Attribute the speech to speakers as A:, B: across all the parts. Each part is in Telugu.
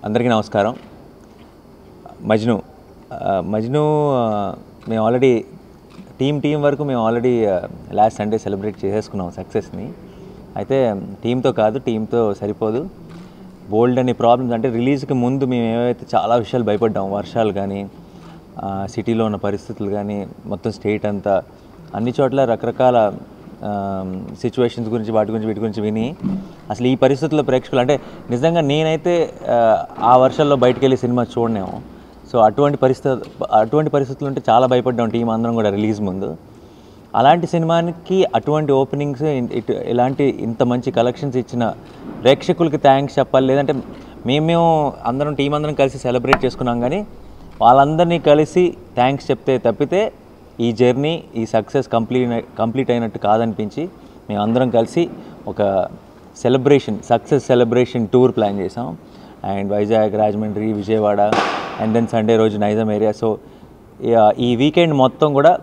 A: అందరికీ నమస్కారం. మజ్ను మజ్ను మేము ఆల్రెడీ టీం వరకు మేము ఆల్రెడీ లాస్ట్ సండే సెలబ్రేట్ చేసేసుకున్నాం సక్సెస్ని. అయితే టీంతో సరిపోదు. బోల్డ్ అనే ప్రాబ్లమ్స్ అంటే రిలీజ్కి ముందు మేము ఏవైతే చాలా విషయాలు భయపడ్డాం, వర్షాలు కానీ, సిటీలో ఉన్న పరిస్థితులు కానీ, మొత్తం స్టేట్ అంతా అన్ని చోట్ల రకరకాల సిచ్యువేషన్స్ గురించి వీటి గురించి విని అసలు ఈ పరిస్థితుల్లో ప్రేక్షకులు అంటే నిజంగా నేనైతే ఆ వర్షాల్లో బయటకు వెళ్ళి సినిమా చూడనేమో. సో అటువంటి పరిస్థితులు ఉంటే చాలా భయపడ్డాం టీం అందరం కూడా రిలీజ్ ముందు. అలాంటి సినిమాకి అటువంటి ఓపెనింగ్స్ ఇలాంటి ఇంత మంచి కలెక్షన్స్ ఇచ్చిన ప్రేక్షకులకి థ్యాంక్స్ చెప్పాలి. లేదంటే మేము అందరం టీం అందరం కలిసి సెలబ్రేట్ చేసుకున్నాం, కానీ వాళ్ళందరినీ కలిసి థ్యాంక్స్ చెప్తే తప్పితే ఈ జర్నీ, ఈ సక్సెస్ కంప్లీట్ అయినట్టు కాదనిపించి మేము అందరం కలిసి ఒక సక్సెస్ సెలబ్రేషన్ టూర్ ప్లాన్ చేసాం. And Vizag, Rajahmundry, Vijayawada and then Sunday రోజు నైజాం ఏరియా. సో ఈ వీకెండ్ మొత్తం కూడా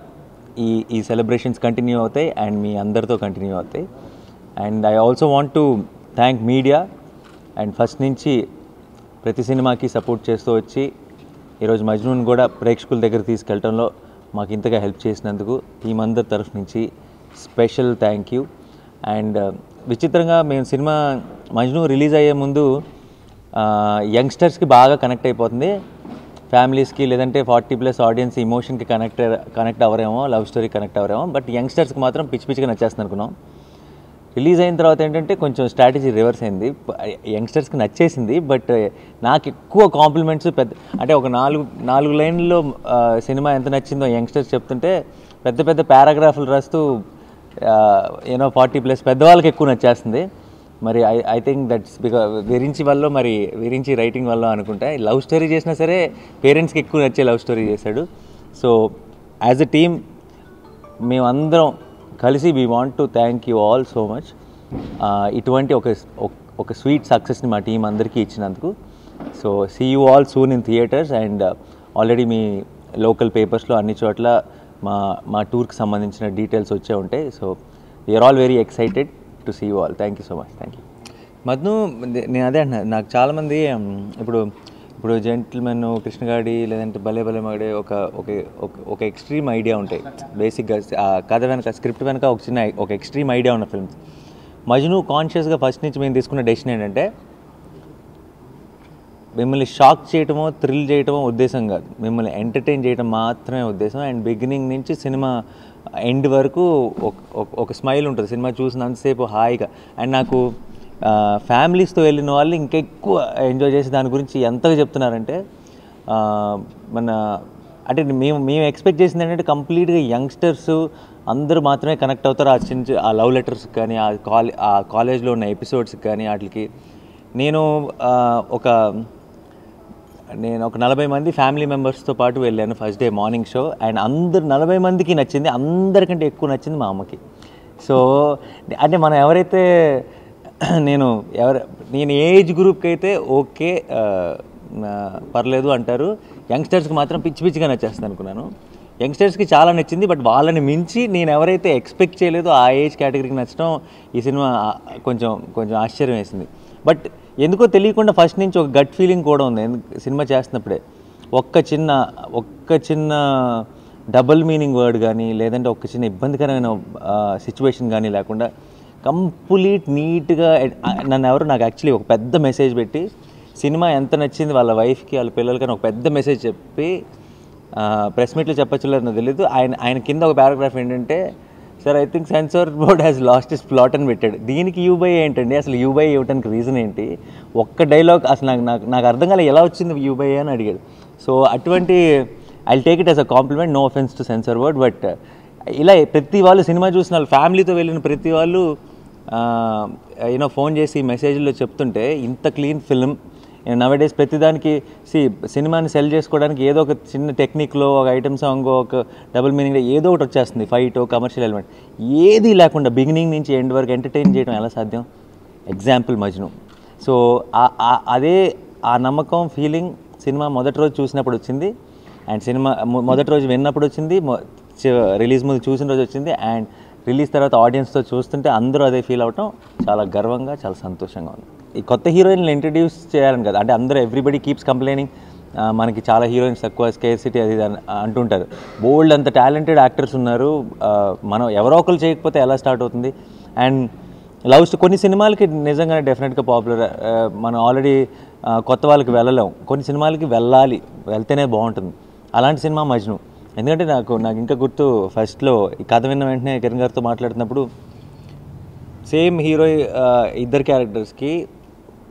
A: ఈ సెలబ్రేషన్స్ కంటిన్యూ అవుతాయి అండ్ మీ అందరితో కంటిన్యూ అవుతాయి. And I also want to thank media. And first నుంచి ప్రతి సినిమాకి సపోర్ట్ చేస్తూ వచ్చి ఈరోజు మజ్నూన్ కూడా ప్రేక్షకుల దగ్గర తీసుకెళ్ళటంలో మాకు ఇంతగా హెల్ప్ చేసినందుకు టీం అందరి తరఫు నుంచి స్పెషల్ థ్యాంక్ యూ. అండ్ విచిత్రంగా మేము సినిమా మజ్ను రిలీజ్ అయ్యే ముందు యంగ్స్టర్స్కి బాగా కనెక్ట్ అయిపోతుంది, ఫ్యామిలీస్కి లేదంటే 40+ ఆడియన్స్ ఇమోషన్కి కనెక్ట్ అవ్వరేమో, లవ్ స్టోరీ కనెక్ట్ అవ్వరేమో, బట్ యంగ్స్టర్స్కి మాత్రం పిచ్చిగా నచ్చేస్తుంది అనుకున్నాం. రిలీజ్ అయిన తర్వాత ఏంటంటే కొంచెం స్ట్రాటజీ రివర్స్ అయింది. యంగ్స్టర్స్కి నచ్చేసింది, బట్ నాకు ఎక్కువ కాంప్లిమెంట్స్ అంటే ఒక 4 లైన్లో సినిమా ఎంత నచ్చిందో యంగ్స్టర్స్ చెప్తుంటే పెద్ద పారాగ్రాఫ్లు రాస్తూ 40+ పెద్దవాళ్ళకి ఎక్కువ నచ్చేస్తుంది. మరి I think that's because Virinchi writing వల్ల అనుకుంటా. లవ్ స్టోరీ చేసినా సరే పేరెంట్స్కి ఎక్కువ నచ్చే లవ్ స్టోరీ చేశాడు. సో యాజ్ ఎ టీమ్ మేమందరం కలిసి we want to thank you all so much. ఇటువంటి ఒక స్వీట్ సక్సెస్ని మా టీం అందరికీ ఇచ్చినందుకు. So see you all soon in theatres. And already మీ లోకల్ పేపర్స్లో అన్ని చోట్ల మా టూర్కి సంబంధించిన డీటెయిల్స్ వచ్చే ఉంటాయి. So we are all very excited to see you all. Thank you so much. Thank you. Majnu, నేను అదే అంటున్నా, నాకు చాలామంది ఇప్పుడు జెంటిల్మెన్, కృష్ణగాడి లేదంటే భలే మగడే ఒక ఎక్స్ట్రీమ్ ఐడియా ఉంటాయి. బేసిక్గా కథ వెనక, స్క్రిప్ట్ వెనక ఒక ఎక్స్ట్రీమ్ ఐడియా ఉన్న ఫిల్మ్స్. మజ్ను కాన్షియస్గా ఫస్ట్ నుంచి మేము తీసుకున్న డెసిషన్ ఏంటంటే మిమ్మల్ని షాక్ చేయటమో, థ్రిల్ చేయటమో ఉద్దేశం కాదు, మిమ్మల్ని ఎంటర్టైన్ చేయడం మాత్రమే ఉద్దేశం. అండ్ బిగినింగ్ నుంచి సినిమా ఎండ్ వరకు ఒక స్మైల్ ఉంటుంది సినిమా చూసినంతసేపు హాయిగా. అండ్ నాకు ఫ్యామిలీస్తో వెళ్ళిన వాళ్ళు ఇంకా ఎక్కువ ఎంజాయ్ చేసి దాని గురించి ఎంతగా చెప్తున్నారంటే అంటే మేము ఎక్స్పెక్ట్ చేసింది ఏంటంటే కంప్లీట్గా యంగ్స్టర్స్ అందరూ మాత్రమే కనెక్ట్ అవుతారు ఆ లవ్ లెటర్స్కి కానీ, ఆ కాలేజ్లో ఉన్న ఎపిసోడ్స్కి కానీ వాటికి. నేను ఒక 40 మంది ఫ్యామిలీ మెంబర్స్తో పాటు వెళ్ళాను first day morning show. And 40 మందికి నచ్చింది, అందరికంటే ఎక్కువ నచ్చింది మా అమ్మకి. సో అంటే మనం ఎవరైతే నేను ఏజ్ గ్రూప్కి అయితే ఓకే పర్లేదు అంటారు, యంగ్స్టర్స్కి మాత్రం పిచ్చిగా నచ్చేస్తుంది అనుకున్నాను. యంగ్స్టర్స్కి చాలా నచ్చింది, బట్ వాళ్ళని మించి నేను ఎవరైతే ఎక్స్పెక్ట్ చేయలేదో ఆ ఏజ్ కేటగిరీకి నచ్చడం ఈ సినిమా కొంచెం ఆశ్చర్యం వేసింది. బట్ ఎందుకో తెలియకుండా ఫస్ట్ నుంచి ఒక గట్ ఫీలింగ్ కూడా ఉంది సినిమా చేస్తున్నప్పుడే. ఒక్క చిన్న డబుల్ మీనింగ్ వర్డ్ కానీ, లేదంటే ఒక చిన్న ఇబ్బందికరమైన సిచ్యువేషన్ కానీ లేకుండా కంప్లీట్ నీట్గా నాకు యాక్చువల్లీ ఒక పెద్ద మెసేజ్ పెట్టి సినిమా ఎంత నచ్చింది వాళ్ళ వైఫ్కి, వాళ్ళ పిల్లలకని ఒక పెద్ద మెసేజ్ చెప్పి ప్రెస్ మీట్లో చెప్పచ్చు లేదు నాకు తెలీదు. ఆయన కింద ఒక పారాగ్రాఫ్ ఏంటంటే, sir I think censor board has lost its plot అని పెట్టాడు. దీనికి యూబై ఏంటండి, అసలు యూబై ఇవ్వడానికి రీజన్ ఏంటి? ఒక్క డైలాగ్ అసలు నాకు అర్థం కాలే, ఎలా వచ్చింది యూబై అని అడిగాడు. సో అటువంటి I take it as a compliment, no offence to censor board. But ఇలా ప్రతి వాళ్ళు సినిమా చూసిన వాళ్ళు, ఫ్యామిలీతో వెళ్ళిన ప్రతి వాళ్ళు ఫోన్ చేసి మెసేజ్లో చెప్తుంటే ఇంత క్లీన్ ఫిల్మ్ నవడేస్ ప్రతిదానికి సినిమాని సెల్ చేసుకోవడానికి ఏదో ఒక చిన్న టెక్నిక్లో, ఒక ఐటమ్ సాంగ్, ఒక డబుల్ మీనింగ్లో ఏదో ఒకటి వచ్చేస్తుంది, ఫైట్, కమర్షియల్ ఎలిమెంట్ ఏది లేకుండా బిగినింగ్ నుంచి ఎండ్ వరకు ఎంటర్టైన్ చేయడం ఎలా సాధ్యం? ఎగ్జాంపుల్ మజ్ను. సో అదే ఆ నమ్మకం, ఫీలింగ్ సినిమా మొదటి రోజు చూసినప్పుడు వచ్చింది, అండ్ సినిమా మొదటి రోజు విన్నప్పుడు వచ్చింది, రిలీజ్ ముందు చూసిన రోజు వచ్చింది, అండ్ రిలీజ్ తర్వాత ఆడియన్స్తో చూస్తుంటే అందరూ అదే ఫీల్ అవటం చాలా గర్వంగా, చాలా సంతోషంగా ఉంది. ఈ కొత్త హీరోయిన్లు ఇంట్రడ్యూస్ చేయాలని కదా, అంటే అందరూ ఎవ్రీబడి కీప్స్ కంప్లైనింగ్ మనకి చాలా హీరోయిన్స్ తక్కువ, స్కేర్సిటీ అది అంటుంటారు. బోల్డ్ అంత టాలెంటెడ్ యాక్టర్స్ ఉన్నారు, మనం ఎవరో ఒకరు చేయకపోతే ఎలా స్టార్ట్ అవుతుంది. అండ్ కొన్ని సినిమాలకి నిజంగానే డెఫినెట్గా పాపులర్, మనం ఆల్రెడీ కొత్త వాళ్ళకి వెళ్ళలేం, కొన్ని సినిమాలకి వెళ్తేనే బాగుంటుంది. అలాంటి సినిమా మజ్ను. ఎందుకంటే నాకు ఇంకా గుర్తు, ఫస్ట్లో ఈ కథ విన్న వెంటనే కిరణ్ గారితో మాట్లాడుతున్నప్పుడు సేమ్ హీరో ఇద్దరు క్యారెక్టర్స్కి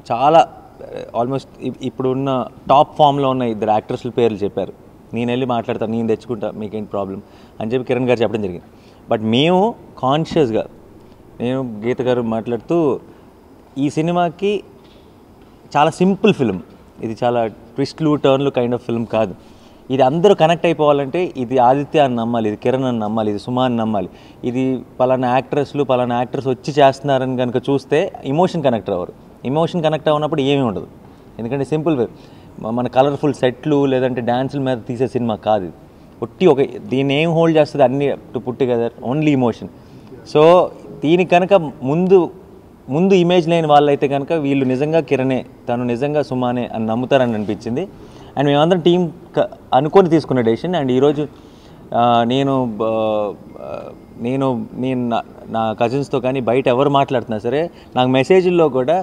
A: చాలా ఆల్మోస్ట్ ఇప్పుడున్న టాప్ ఫామ్లో ఉన్న ఇద్దరు యాక్టర్స్ల పేర్లు చెప్పారు. నేను వెళ్ళి మాట్లాడతాను, నేను తెచ్చుకుంటా, మీకేంటి ప్రాబ్లం అని చెప్పి కిరణ్ గారు చెప్పడం జరిగింది. బట్ మేము కాన్షియస్గా, నేను గీత గారు మాట్లాడుతూ, ఈ సినిమాకి చాలా సింపుల్ ఫిల్మ్ ఇది, చాలా ట్విస్ట్లు టర్న్లు కైండ్ ఆఫ్ ఫిల్మ్ కాదు. ఇది అందరూ కనెక్ట్ అయిపోవాలంటే ఇది ఆదిత్య అని నమ్మాలి, ఇది కిరణ్ అని నమ్మాలి, ఇది సుమా అని నమ్మాలి, ఇది పలానా యాక్టర్స్ వచ్చి చేస్తున్నారని కనుక చూస్తే ఎమోషన్ కనెక్ట్ అవ్వరు. ఎమోషన్ కనెక్ట్ అవ్వనప్పుడు ఏమీ ఉండదు. ఎందుకంటే సింపుల్ మన కలర్ఫుల్ సెట్లు లేదంటే డ్యాన్సుల మీద తీసే సినిమా కాదు ఇది. దీన్ని ఏం హోల్డ్ చేస్తుంది, అన్ని to put together only emotion. So దీనికి కనుక ముందు ఇమేజ్ లేని వాళ్ళైతే కనుక వీళ్ళు నిజంగా కిరణే, తను నిజంగా సుమానే అని నమ్ముతారని అనిపించింది. అండ్ మేమందరం టీం అనుకొని తీసుకున్న డెసిషన్. అండ్ ఈరోజు నేను నా కజిన్స్తో కానీ బయట ఎవరు మాట్లాడుతున్నా సరే నాకు మెసేజ్ల్లో కూడా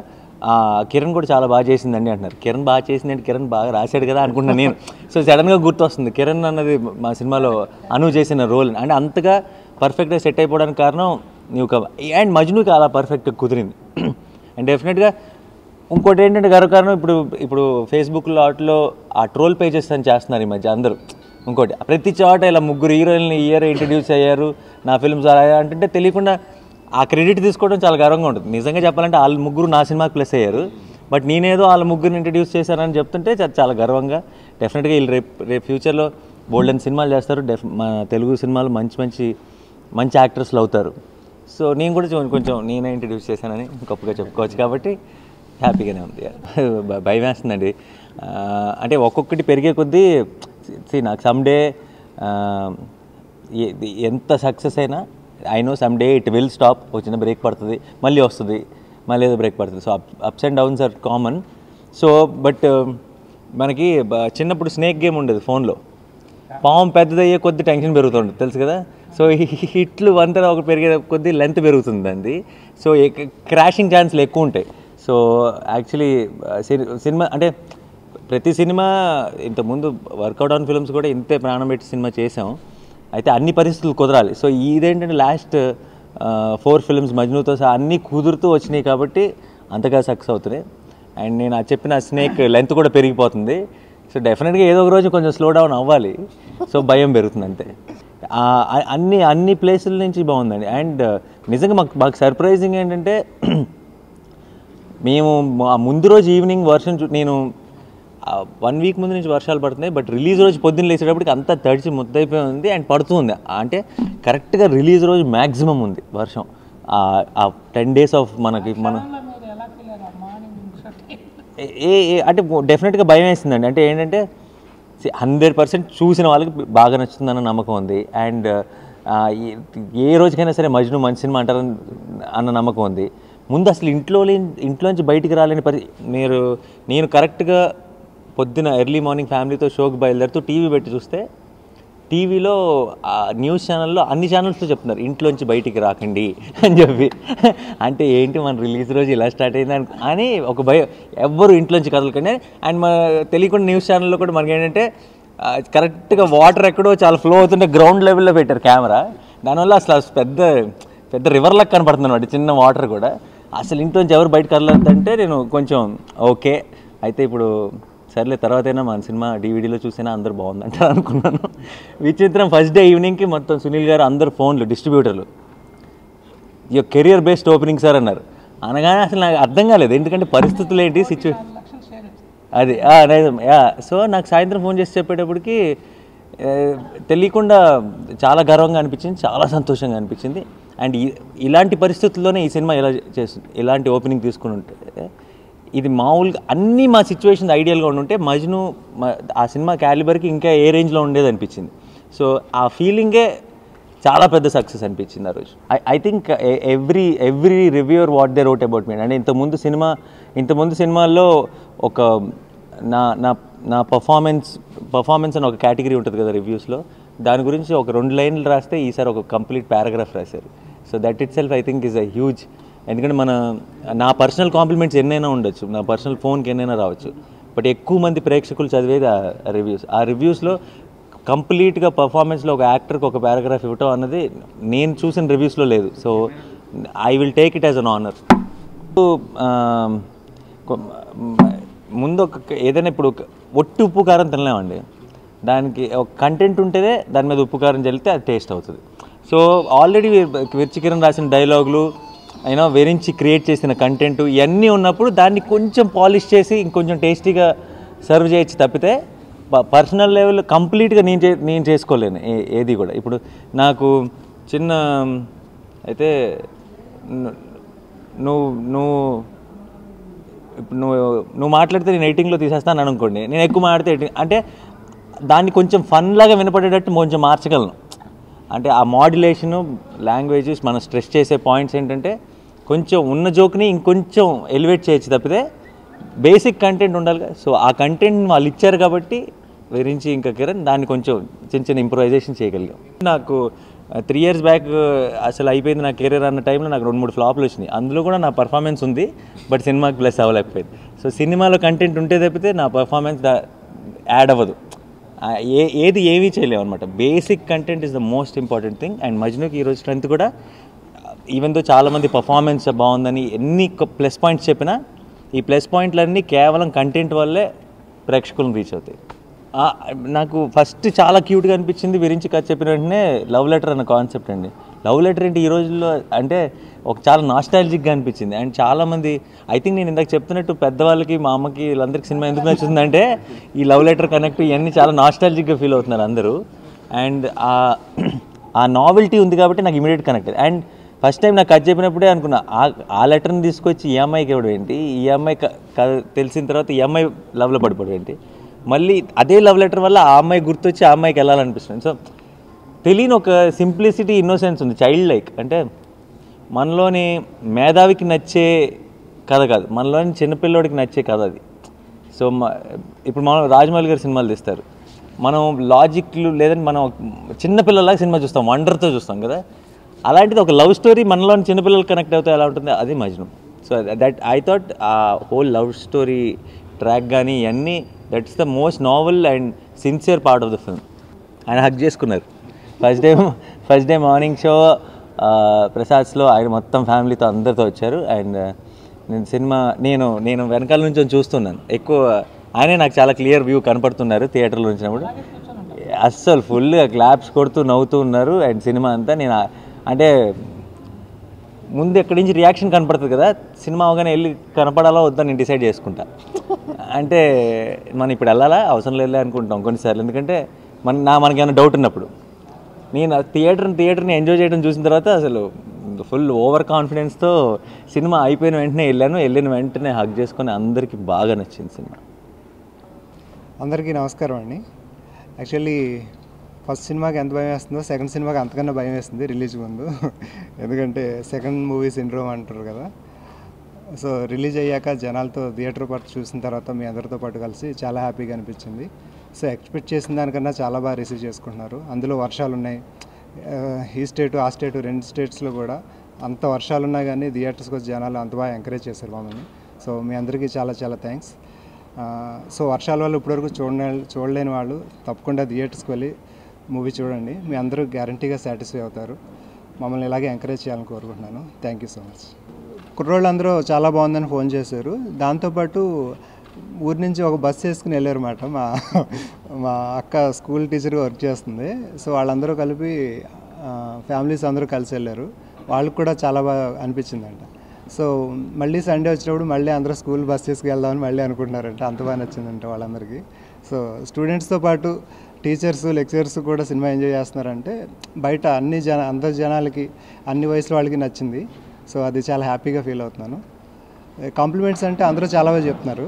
A: కిరణ్ కూడా చాలా బాగా చేసిందండి అంటున్నారు. కిరణ్ బాగా చేసిందంటే కిరణ్ బాగా రాశాడు కదా అనుకుంటున్నాను నేను. సో సడన్గా గుర్తొస్తుంది కిరణ్ అన్నది మా సినిమాలో అను చేసిన రోల్. అంటే అంతగా పర్ఫెక్ట్గా సెట్ అయిపోవడానికి కారణం అండ్ మజ్నుకి అలా పర్ఫెక్ట్గా కుదిరింది. అండ్ డెఫినెట్గా ఇంకోటి ఏంటంటే గర్వకారణం, ఇప్పుడు ఫేస్బుక్లో వాటిలో ఆ ట్రోల్ పేజెస్ అని చేస్తున్నారు ఈ మధ్య అందరూ. ఇంకోటి ప్రతి చోట ఇలా ముగ్గురు హీరోయిన్లు ఇంట్రడ్యూస్ అయ్యారు నా ఫిల్మ్స్ అలా అంటే తెలియకుండా ఆ క్రెడిట్ తీసుకోవడం చాలా గర్వంగా ఉంటుంది. నిజంగా చెప్పాలంటే వాళ్ళ ముగ్గురు నా సినిమాకి ప్లస్ అయ్యారు, బట్ నేనేదో వాళ్ళ ముగ్గురిని ఇంట్రడ్యూస్ చేశానని చెప్తుంటే చాలా గర్వంగా. డెఫినెట్గా వీళ్ళు రేపు ఫ్యూచర్లో బోల్డెన్ సినిమాలు చేస్తారు, మన తెలుగు సినిమాలు మంచి యాక్టర్స్లు అవుతారు. సో నేను కూడా కొంచెం నేనే ఇంట్రడ్యూస్ చేశానని గొప్పగా చెప్పుకోవచ్చు. కాబట్టి హ్యాపీగానే ఉంది. భయం వేస్తుందండి, అంటే ఒక్కొక్కటి పెరిగే కొద్దీ నాకు సమ్డే ఎంత సక్సెస్ అయినా I know someday it will stop, వచ్చిన బ్రేక్ పడుతుంది, మళ్ళీ వస్తుంది, మళ్ళీ ఏదో బ్రేక్ పడుతుంది. So ups and downs are common. So but మనకి చిన్నప్పుడు స్నేక్ గేమ్ ఉండేది ఫోన్లో, పాము పెద్దదయ్యే కొద్ది టెన్షన్ పెరుగుతుంటుంది తెలుసు కదా. సో హిట్లు వంతన ఒక పెరిగే కొద్దీ లెంత్ పెరుగుతుంది అండి. సో క్రాషింగ్ ఛాన్స్లు ఎక్కువ ఉంటాయి. సో యాక్చువల్లీ సినిమా అంటే ప్రతి సినిమా ఇంతకుముందు వర్కౌట్ ఆన్ ఫిల్మ్స్ కూడా ఇంతే ప్రాణం పెట్టి సినిమా చేసాం, అయితే అన్ని పరిస్థితులు కుదరాలి. సో ఇదేంటంటే లాస్ట్ 4 ఫిల్మ్స్ మజ్నుతో సహా అన్నీ కుదురుతూ వచ్చినాయి కాబట్టి అంతగా సక్సెస్ అవుతున్నాయి. అండ్ నేను చెప్పిన స్నేక్ లెంత్ కూడా పెరిగిపోతుంది. సో డెఫినెట్గా ఏదో ఒక రోజు కొంచెం స్లో డౌన్ అవ్వాలి, సో భయం పెరుగుతుంది అంతే. అన్ని ప్లేసుల నుంచి బాగుందండి. అండ్ నిజంగా మాకు సర్ప్రైజింగ్ ఏంటంటే మేము ముందు రోజు ఈవినింగ్ నేను 1 వీక్ ముందు నుంచి వర్షాలు పడుతున్నాయి, బట్ రిలీజ్ రోజు పొద్దున్న లేచేటప్పటికి అంతా తడిచి ముద్దయిపోయి ఉంది అండ్ పడుతుంది. అంటే కరెక్ట్గా రిలీజ్ రోజు మ్యాక్సిమం ఉంది వర్షం. ఆ 10 days ఆఫ్ మన అంటే డెఫినెట్గా భయం వేస్తుందండి. అంటే ఏంటంటే 100% చూసిన వాళ్ళకి బాగా నచ్చుతుందన్న నమ్మకం ఉంది. అండ్ ఏ రోజుకైనా సరే మజ్ను మంచి సినిమా అంటారని అన్న నమ్మకం ఉంది. ముందు అసలు ఇంట్లోంచి బయటికి రాలేని నేను కరెక్ట్గా పొద్దున ఎర్లీ మార్నింగ్ ఫ్యామిలీతో షోకి బయలుదేరుతూ టీవీ పెట్టి చూస్తే టీవీలో న్యూస్ ఛానల్లో అన్ని ఛానల్స్లో చెప్తున్నారు ఇంట్లోంచి బయటికి రాకండి అని చెప్పి. అంటే ఏంటి మన రిలీజ్ రోజు ఇలా స్టార్ట్ అయింది అని ఒక భయం, ఎవ్వరు ఇంట్లోంచి కదలకండి. అండ్ తెలియకుండా న్యూస్ ఛానల్లో కూడా మనకి ఏంటంటే కరెక్ట్గా వాటర్ ఎక్కడో చాలా ఫ్లో అవుతుంటే గ్రౌండ్ లెవెల్లో పెట్టారు కెమెరా. దానివల్ల అసలు పెద్ద రివర్ లాగా కనపడుతుంది అన్నమాట, చిన్న వాటర్ కూడా. అసలు ఇంట్లోంచి ఎవరు బయట కదలంటే నేను కొంచెం ఓకే అయితే ఇప్పుడు సర్లే తర్వాతైనా మన సినిమా డివిడీలో చూసినా అందరూ బాగుందంటారు అనుకున్నాను. విచిత్రం, ఫస్ట్ డే ఈవినింగ్కి మొత్తం సునీల్ గారు అందరు ఫోన్లు డిస్ట్రిబ్యూటర్లు ఇక కెరియర్ బేస్డ్ ఓపెనింగ్ సార్ అన్నారు. అనగానే అసలు నాకు అర్థం కాలేదు, ఎందుకంటే పరిస్థితులు ఏంటి సిచ్యువేషన్ అది సో నాకు సాయంత్రం ఫోన్ చేసి చెప్పేటప్పటికి తెలియకుండా చాలా గర్వంగా అనిపించింది, చాలా సంతోషంగా అనిపించింది. అండ్ ఇలాంటి పరిస్థితుల్లోనే ఈ సినిమా ఎలా చేస్తుంది, ఇలాంటి ఓపెనింగ్ తీసుకుని ఉంటే ఇది మామూలుగా అన్నీ మా సిచ్యువేషన్ ఐడియల్గా ఉండుంటే మజ్ను ఆ సినిమా క్యాలిబర్కి ఇంకా ఏ రేంజ్లో ఉండేది అనిపించింది. సో ఆ ఫీలింగే చాలా పెద్ద సక్సెస్ అనిపించింది ఆ రోజు. I think every reviewer what they wrote about me. అంటే ఇంతకుముందు సినిమా ఇంతకుముందు సినిమాల్లో ఒక నా నా నా పర్ఫార్మెన్స్ అని ఒక కేటగిరీ ఉంటుంది కదా రివ్యూస్లో, దాని గురించి ఒక 2 లైన్లు రాస్తే ఈసారి ఒక కంప్లీట్ పారాగ్రాఫ్ రాశారు. So that it self I think is a huge. ఎందుకంటే నా పర్సనల్ కాంప్లిమెంట్స్ ఎన్నైనా ఉండొచ్చు, నా పర్సనల్ ఫోన్కి ఎన్నైనా రావచ్చు, బట్ ఎక్కువ మంది ప్రేక్షకులు చదివేది ఆ రివ్యూస్లో కంప్లీట్గా పర్ఫార్మెన్స్లో ఒక యాక్టర్కి ఒక పారాగ్రాఫ్ ఇవ్వటం అన్నది నేను చూసిన రివ్యూస్లో లేదు. So I will take it as an honour. ముందు ఏదైనా ఇప్పుడు ఒట్టి ఉప్పు కారం తినలేమండి, దానికి ఒక కంటెంట్ ఉంటేనే దాని మీద ఉప్పు కారం చల్లితే అది టేస్ట్ అవుతుంది. సో ఆల్రెడీ విర్చికిరణ్ రాసిన డైలాగులు అయినా వెరించి క్రియేట్ చేసిన కంటెంట్ ఇవన్నీ ఉన్నప్పుడు దాన్ని కొంచెం పాలిష్ చేసి ఇంకొంచెం టేస్టీగా సర్వ్ చేయొచ్చు తప్పితే పర్సనల్ లెవెల్ కంప్లీట్గా నేను చేసుకోలేను ఏది కూడా. ఇప్పుడు నాకు చిన్న అయితే నువ్వు మాట్లాడితే నేను ఎడిటింగ్లో తీసేస్తాను అనుకోండి, నేను ఎక్కువ మాట్లాడితే ఎడిటింగ్ అంటే దాన్ని కొంచెం ఫన్లాగా వినపడేటట్టు కొంచెం మార్చగలను. అంటే ఆ మాడ్యులేషను లాంగ్వేజెస్ మనం స్ట్రెస్ చేసే పాయింట్స్ ఏంటంటే కొంచెం ఉన్న జోక్ని ఇంకొంచెం ఎలివేట్ చేయొచ్చు తప్పితే బేసిక్ కంటెంట్ ఉండాలి. సో ఆ కంటెంట్ వాళ్ళు ఇచ్చారు కాబట్టి విరించి ఇంకా కిరణ్ దాన్ని కొంచెం చిన్న ఇంప్రూవైజేషన్ చేయగలిగాం. నాకు 3 years బ్యాక్ అసలు అయిపోయింది నా కెరీర్ అన్న టైంలో నాకు 2-3 ఫ్లాప్లు వచ్చినాయి. అందులో కూడా నా పర్ఫార్మెన్స్ ఉంది, బట్ సినిమాకి ప్లస్ అవ్వలేకపోయింది. సో సినిమాలో కంటెంట్ ఉంటే తప్పితే నా పర్ఫార్మెన్స్ యాడ్ అవ్వదు, ఏమీ చేయలేము అనమాట. Basic content is the most important thing. And మజ్నుకి ఈరోజు స్ట్రెంత్ కూడా ఈవెన్ దో చాలామంది పర్ఫార్మెన్స్ బాగుందని ఎన్ని ప్లస్ పాయింట్స్ చెప్పినా ఈ ప్లస్ పాయింట్లన్నీ కేవలం కంటెంట్ వల్లే ప్రేక్షకులను రీచ్ అవుతాయి. నాకు ఫస్ట్ చాలా క్యూట్గా అనిపించింది విరించి కథ చెప్పిన వెంటనే లవ్ లెటర్ అన్న కాన్సెప్ట్ అండి. లవ్ లెటర్ ఏంటి ఈ రోజుల్లో అంటే ఒక చాలా నాస్టాలజిక్గా అనిపించింది. అండ్ చాలామంది ఐ థింక్ నేను ఇందాక చెప్తున్నట్టు పెద్దవాళ్ళకి మా అమ్మకి వీళ్ళందరికీ సినిమా ఎందుకు నచ్చుతుందంటే ఈ లవ్ లెటర్ కనెక్ట్ ఇవన్నీ చాలా నాస్టాలజిక్గా ఫీల్ అవుతున్నారు అందరూ. అండ్ ఆ నావెల్టీ ఉంది కాబట్టి నాకు immediate connect. And first time నాకు కథ చెప్పినప్పుడే అనుకున్నా ఆ లెటర్ని తీసుకొచ్చి ఈ అమ్మాయికి ఇవ్వడం ఏంటి, ఈ అమ్మాయి తెలిసిన తర్వాత ఈ అమ్మాయి లవ్లో పడిపోవడం ఏంటి, మళ్ళీ అదే లవ్ లెటర్ వల్ల ఆ అమ్మాయి గుర్తొచ్చి ఆ అమ్మాయికి వెళ్ళాలనిపిస్తుంది. సో తెలియని ఒక సింప్లిసిటీ, ఇన్నోసెన్స్ ఉంది, చైల్డ్ లైక్. అంటే మనలోని మేధావికి నచ్చే కథ కాదు, మనలోని చిన్నపిల్లోడికి నచ్చే కథ అది. సో ఇప్పుడు మనం రాజమౌళి గారి సినిమాలు తీస్తారు, మనం లాజిక్లు లేదని మనం చిన్నపిల్లలాగా సినిమా చూస్తాం, వండర్తో చూస్తాం కదా. అలాంటిది ఒక లవ్ స్టోరీ మనలోని చిన్నపిల్లలు కనెక్ట్ అవుతే ఎలా ఉంటుంది, అది Majnu. So that I thought a whole love story track కానీ ఇవన్నీ that's the most novel and sincere part of the film. ఆయన హక్ చేసుకున్నారు ఫస్ట్ డే మార్నింగ్ షో ప్రసాద్స్లో. ఆయన మొత్తం ఫ్యామిలీతో అందరితో వచ్చారు. అండ్ నేను వెనకాల నుంచి చూస్తున్నాను ఎక్కువ, ఆయనే నాకు చాలా క్లియర్ వ్యూ కనపడుతున్నారు థియేటర్లో వచ్చినప్పుడు. అస్సలు ఫుల్గా క్లాప్స్ కొడుతూ నవ్వుతూ ఉన్నారు. అండ్ సినిమా అంతా నేను అంటే ముందు ఎక్కడి నుంచి రియాక్షన్ కనపడుతుంది కదా, సినిమా అవగానే వెళ్ళి కనపడాలా వద్దా నేను డిసైడ్ చేసుకుంటా. అంటే మనం ఇప్పుడు వెళ్ళాలా అవసరం లేదు అనుకుంటాం కొన్నిసార్లు, ఎందుకంటే మనకేమైనా డౌట్ ఉన్నప్పుడు. నేను థియేటర్ని ఎంజాయ్ చేయడం చూసిన తర్వాత అసలు ఫుల్ ఓవర్ కాన్ఫిడెన్స్తో సినిమా అయిపోయిన వెంటనే వెళ్ళిన వెంటనే హగ్ చేసుకొని అందరికీ బాగా నచ్చింది సినిమా.
B: అందరికీ నమస్కారం అండి. యాక్చువల్లీ ఫస్ట్ సినిమాకి ఎంత భయం వేస్తుందో సెకండ్ సినిమాకి అంతకన్నా భయం వేస్తుంది రిలీజ్ ముందు. ఎందుకంటే సెకండ్ మూవీ సిండ్రోమ్ అంటారు కదా. సో రిలీజ్ అయ్యాక జనాలతో థియేటర్ పాటు చూసిన తర్వాత మీ అందరితో పాటు కలిసి చాలా హ్యాపీగా అనిపించింది. సో ఎక్స్పెక్ట్ చేసిన దానికన్నా చాలా బాగా రిసీవ్ చేసుకుంటున్నారు. అందులో వర్షాలు ఉన్నాయి, ఈ స్టేటు ఆ స్టేటు 2 స్టేట్స్లో కూడా అంత వర్షాలు ఉన్నా కానీ థియేటర్స్కి వచ్చి జనాలు అంత బాగా ఎంకరేజ్ చేశారు మమ్మల్ని. సో మీ అందరికీ చాలా చాలా థ్యాంక్స్. సో వర్షాల వల్ల ఇప్పటివరకు చూడలేని వాళ్ళు తప్పకుండా థియేటర్స్కి వెళ్ళి మూవీ చూడండి, మీ అందరూ గ్యారంటీగా సాటిస్ఫై అవుతారు. మమ్మల్ని ఇలాగే ఎంకరేజ్ చేయాలని కోరుకుంటున్నాను. Thank you so much. కుర్రోళ్ళందరూ చాలా బాగుందని ఫోన్ చేశారు. దాంతోపాటు ఊరి నుంచి ఒక బస్సు వేసుకుని వెళ్ళారన్నమాట. మా అక్క స్కూల్ టీచర్గా వర్క్ చేస్తుంది. సో వాళ్ళందరూ కలిపి ఫ్యామిలీస్ అందరూ కలిసి వెళ్ళారు. వాళ్ళకి కూడా చాలా బాగా అనిపించిందంట. సో మళ్ళీ సండే వచ్చినప్పుడు మళ్ళీ అందరూ స్కూల్ బస్ చేసుకెళ్దామని మళ్ళీ అనుకుంటున్నారంట. అంత బాగా నచ్చిందంట వాళ్ళందరికీ. సో స్టూడెంట్స్తో పాటు టీచర్స్ లెక్చరర్స్ కూడా సినిమా ఎంజాయ్ చేస్తున్నారంటే బయట అందరి జనాలకి అన్ని వయసుల వాళ్ళకి నచ్చింది. సో అది చాలా హ్యాపీగా ఫీల్ అవుతున్నాను. కాంప్లిమెంట్స్ అంటే అందరూ చాలా బాగా చెప్తున్నారు.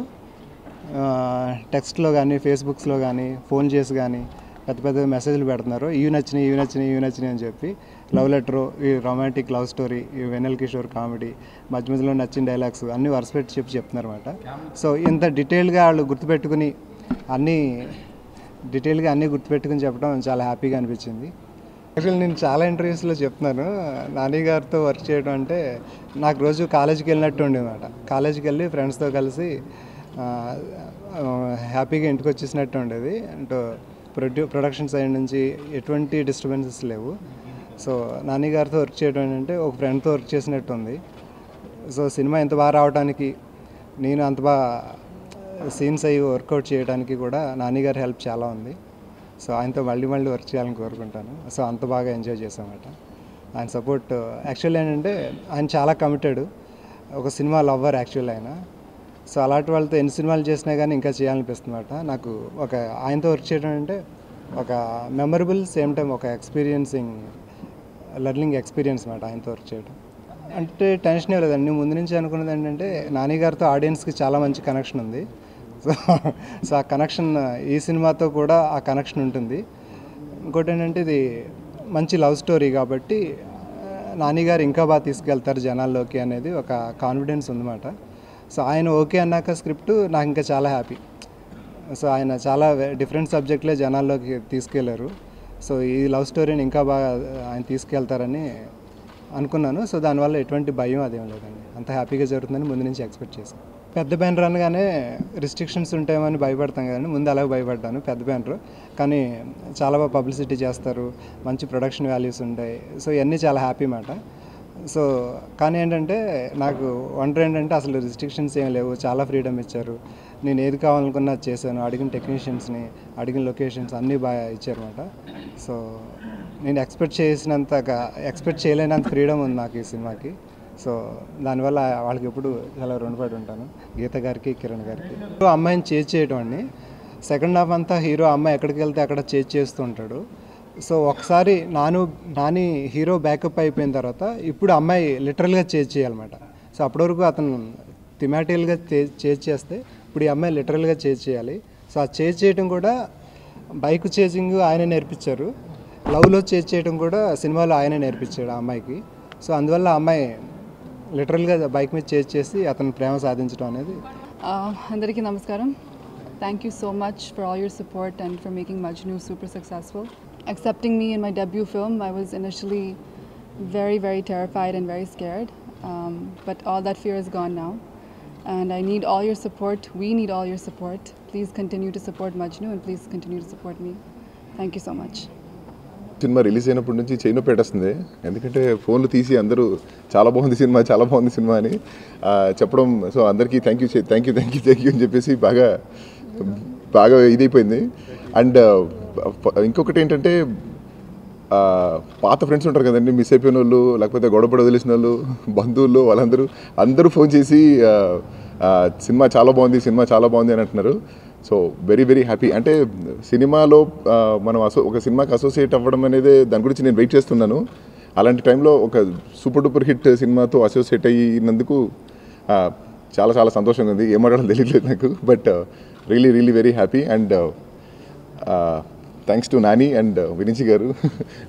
B: టెక్స్ట్లో కానీ ఫేస్బుక్స్లో కానీ ఫోన్ చేసి కానీ పెద్ద పెద్ద మెసేజ్లు పెడుతున్నారు, ఇవి నచ్చినాయి అని చెప్పి. లవ్ లెటరు, ఈ రొమాంటిక్ లవ్ స్టోరీ, ఈ వెన్నెల కిషోర్ కామెడీ, మధ్య మధ్యలో నచ్చిన డైలాగ్స్ అన్నీ వరుస పెట్టి చెప్తున్నారు అనమాట. సో ఇంత డీటెయిల్గా వాళ్ళు గుర్తుపెట్టుకుని అన్నీ గుర్తుపెట్టుకుని చెప్పడం చాలా హ్యాపీగా అనిపించింది. యాక్చువల్లీ నేను చాలా ఇంటర్వ్యూస్లో చెప్తున్నాను, నాని గారితో వర్క్ చేయడం అంటే నాకు రోజు కాలేజీకి వెళ్ళినట్టు ఉండేదన్నమాట. కాలేజీకి వెళ్ళి ఫ్రెండ్స్తో కలిసి హ్యాపీగా ఇంటికి వచ్చేసినట్టు ఉండేది. అంటే ప్రొడక్షన్ సైడ్ నుంచి ఎటువంటి డిస్టర్బెన్సెస్ లేవు. సో నాని గారితో వర్క్ చేయడం ఏంటంటే ఒక ఫ్రెండ్తో వర్క్ చేసినట్టు ఉంది. సో సినిమా ఎంత బాగా రావడానికి, నేను అంత బాగా సీన్స్ అయ్యి వర్కౌట్ చేయడానికి కూడా నాని గారి హెల్ప్ చాలా ఉంది. సో ఆయనతో మళ్ళీ వర్క్ చేయాలని కోరుకుంటాను. సో అంత బాగా ఎంజాయ్ చేసామన్నమాట. ఆయన సపోర్ట్ యాక్చువల్లీ ఏంటంటే ఆయన చాలా కమిటెడ్, ఒక సినిమా లవ్వర్ యాక్చువల్లీ ఆయన. సో అలాంటి వాళ్ళతో ఎన్ని సినిమాలు చేసినా కానీ ఇంకా చేయాలనిపిస్తుందన్నమాట. నాకు ఒక ఆయనతో వర్క్ చేయడం అంటే ఒక మెమరబుల్, సేమ్ టైం ఒక లెర్నింగ్ ఎక్స్పీరియన్స్ అన్నమాట ఆయనతో వర్క్ చేయడం. అంటే టెన్షన్ లేదండి, ముందు నుంచి అనుకున్నది ఏంటంటే నాని గారితో ఆడియన్స్కి చాలా మంచి కనెక్షన్ ఉంది. సో ఆ కనెక్షన్ ఈ సినిమాతో కూడా ఆ కనెక్షన్ ఉంటుంది. ఇంకోటి ఏంటంటే ఇది మంచి లవ్ స్టోరీ కాబట్టి నాని గారు ఇంకా బాగా తీసుకెళ్తారు జనాల్లోకి అనేది ఒక కాన్ఫిడెన్స్ ఉందన్నమాట. సో ఆయన ఓకే అన్నాక స్క్రిప్ట్ నాకు ఇంకా చాలా హ్యాపీ. సో ఆయన చాలా డిఫరెంట్ సబ్జెక్ట్లే జనాల్లోకి తీసుకెళ్లారు. సో ఈ లవ్ స్టోరీని ఇంకా బాగా ఆయన తీసుకెళ్తారని అనుకున్నాను. సో దానివల్ల ఎటువంటి భయం అదేం లేదండి, అంత హ్యాపీగా జరుగుతుందని ముందు నుంచి ఎక్స్పెక్ట్ చేశాను. పెద్ద బ్యానర్ అనగానే రిస్ట్రిక్షన్స్ ఉంటాయని భయపడతాం కదండి, ముందు అలాగే భయపడ్డాను. పెద్ద బ్యానర్ కానీ చాలా బాగా పబ్లిసిటీ చేస్తారు, మంచి ప్రొడక్షన్ వాల్యూస్ ఉంటాయి. సో ఇవన్నీ చాలా హ్యాపీ మాట. సో కానీ ఏంటంటే నాకు వండర్ ఏంటంటే అసలు రిస్ట్రిక్షన్స్ ఏం లేవు, చాలా ఫ్రీడమ్ ఇచ్చారు. నేను ఏది కావాలనుకున్నా చేశాను, అడిగిన టెక్నీషియన్స్ని, అడిగిన లొకేషన్స్ అన్నీ బాగా ఇచ్చారన్నమాట. సో నేను ఎక్స్పెక్ట్ చేయలేనంత ఫ్రీడమ్ ఉంది నాకు ఈ సినిమాకి. సో దానివల్ల వాళ్ళకి ఎప్పుడు చాలా రుణపడి ఉంటాను, గీత గారికి, కిరణ్ గారికి. అమ్మాయిని చేజ్ చేయడం అండి, సెకండ్ హాఫ్ అంతా హీరో అమ్మాయి ఎక్కడికి వెళ్తే అక్కడ చేజ్ చేస్తూ ఉంటాడు. సో ఒకసారి నాని హీరో బ్యాకప్ అయిపోయిన తర్వాత ఇప్పుడు అమ్మాయి లిటరల్గా చేజ్ చేయాలన్నమాట. సో అప్పటి వరకు అతను థిమాటికల్గా చేజ్ చేస్తే ఇప్పుడు ఈ అమ్మాయి లిటరల్గా చేజ్ చేయాలి. సో ఆ చేజ్ చేయడం కూడా బైక్ చేజింగ్ ఆయన నేర్పించారు, లవ్లో చేజ్ చేయడం కూడా సినిమాలో ఆయనే నేర్పించాడు ఆ అమ్మాయికి. సో అందువల్ల ఆ అమ్మాయి లిటరల్గా బైక్ మీద చేజ్ చేసి అతను ప్రేమ సాధించడం అనేది.
C: అందరికీ నమస్కారం. Thank you so much for all your support and for making Majnu super successful. Accepting me in my debut film, I was initially very, very terrified and very scared. But all that fear is gone now. And I need all your support. We need all your support. Please continue to support Majnu and please continue to support me. Thank you so much.
D: Cinema release అయినప్పటి నుంచి చైన్ పెట్టేస్తుంది, ఎందుకంటే ఫోన్లు తీసి అందరూ చాలా బాగుంది సినిమా అని చెప్పడం. సో అందరికీ థ్యాంక్ యూ అని చెప్పేసి బాగా ఇదైపోయింది. అండ్ ఇంకొకటి ఏంటంటే పాత ఫ్రెండ్స్ ఉంటారు కదండి, మిస్ అయిపోయిన వాళ్ళు, లేకపోతే గొడవపడి వదిలేసిన వాళ్ళు, బంధువులు, అందరూ ఫోన్ చేసి సినిమా చాలా బాగుంది అని అంటున్నారు. So very very happy. అంటే సినిమాలో మనం ఒక సినిమాకి అసోసియేట్ అవ్వడం అనేది దాని గురించి నేను వెయిట్ చేస్తున్నాను. అలాంటి టైంలో ఒక సూపర్ డూపర్ హిట్ సినిమాతో అసోసియేట్ అయినందుకు చాలా సంతోషంగా ఉంది. ఏం మాట్లాడాలో తెలియట్లేదు నాకు, but really very happy. And thanks to Nani and Virinchi గారు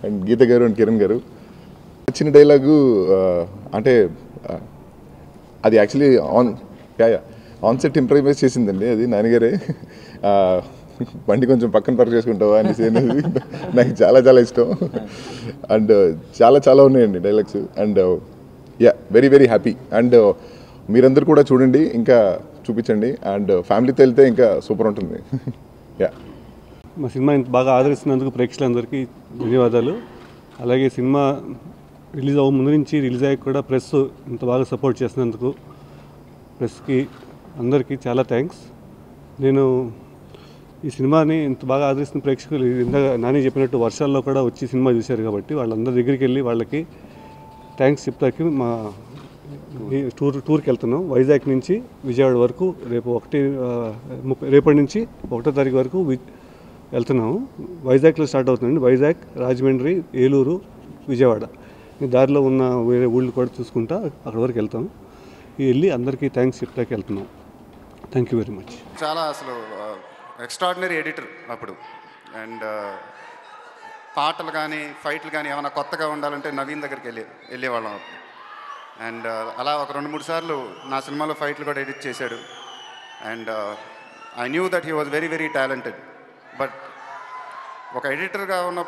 D: అండ్ గీత గారు అండ్ కిరణ్ గారు. చిన్న డైలాగు అంటే అది యాక్చువల్లీ ఆన్సెట్ ఇంప్రవైజ్ చేసిందండి, అది నాన్నగారే. బండి కొంచెం పక్కన పార్క్ చేసుకుంటావా అనేసి అనేది నాకు చాలా ఇష్టం. అండ్ చాలా ఉన్నాయండి dialogues. And very happy. And మీరందరూ కూడా చూడండి, ఇంకా చూపించండి. అండ్ ఫ్యామిలీతో వెళ్తే ఇంకా సూపర్ ఉంటుంది.
E: మా సినిమా ఇంత బాగా ఆదరిస్తున్నందుకు ప్రేక్షకులందరికీ ధన్యవాదాలు. అలాగే సినిమా రిలీజ్ అవ్వ ముందు నుంచి రిలీజ్ అయ్యాక కూడా ప్రెస్ ఇంత బాగా సపోర్ట్ చేసినందుకు ప్రెస్కి అందరికీ చాలా థ్యాంక్స్. నేను ఈ సినిమాని ఇంత బాగా ఆదరిస్తున్న ప్రేక్షకులు ఇందాక నాని చెప్పినట్టు వర్షాల్లో కూడా వచ్చి సినిమా చూశారు కాబట్టి వాళ్ళందరి దగ్గరికి వెళ్ళి వాళ్ళకి థ్యాంక్స్ చెప్తాకి మా టూర్కి వెళ్తున్నాం. వైజాగ్ నుంచి విజయవాడ వరకు రేపటి నుంచి 1వ తారీఖు వరకు వెళ్తున్నాము. వైజాగ్లో స్టార్ట్ అవుతుందండి. వైజాగ్, రాజమండ్రి, ఏలూరు, విజయవాడ, ఈ దారిలో ఉన్న వేరే ఊళ్ళు కూడా చూసుకుంటా అక్కడి వరకు వెళ్తాం. వెళ్ళి అందరికీ థ్యాంక్స్ చెప్తాకి వెళ్తున్నాం. Thank you very much.
F: చాలా అసలు ఎక్స్ట్రాడినరీ ఎడిటర్. అప్పుడు అండ్ పాటలు కానీ ఫైట్లు కానీ ఏమైనా కొత్తగా ఉండాలంటే నవీన్ దగ్గరికి వెళ్ళేవాళ్ళం. అండ్ అలా ఒక 2-3 సార్లు నా సినిమాలో ఫైట్లు కూడా ఎడిట్ చేశాడు. And I knew that he was very very talented. But ఒక ఎడిటర్గా ఉన్నప్పుడు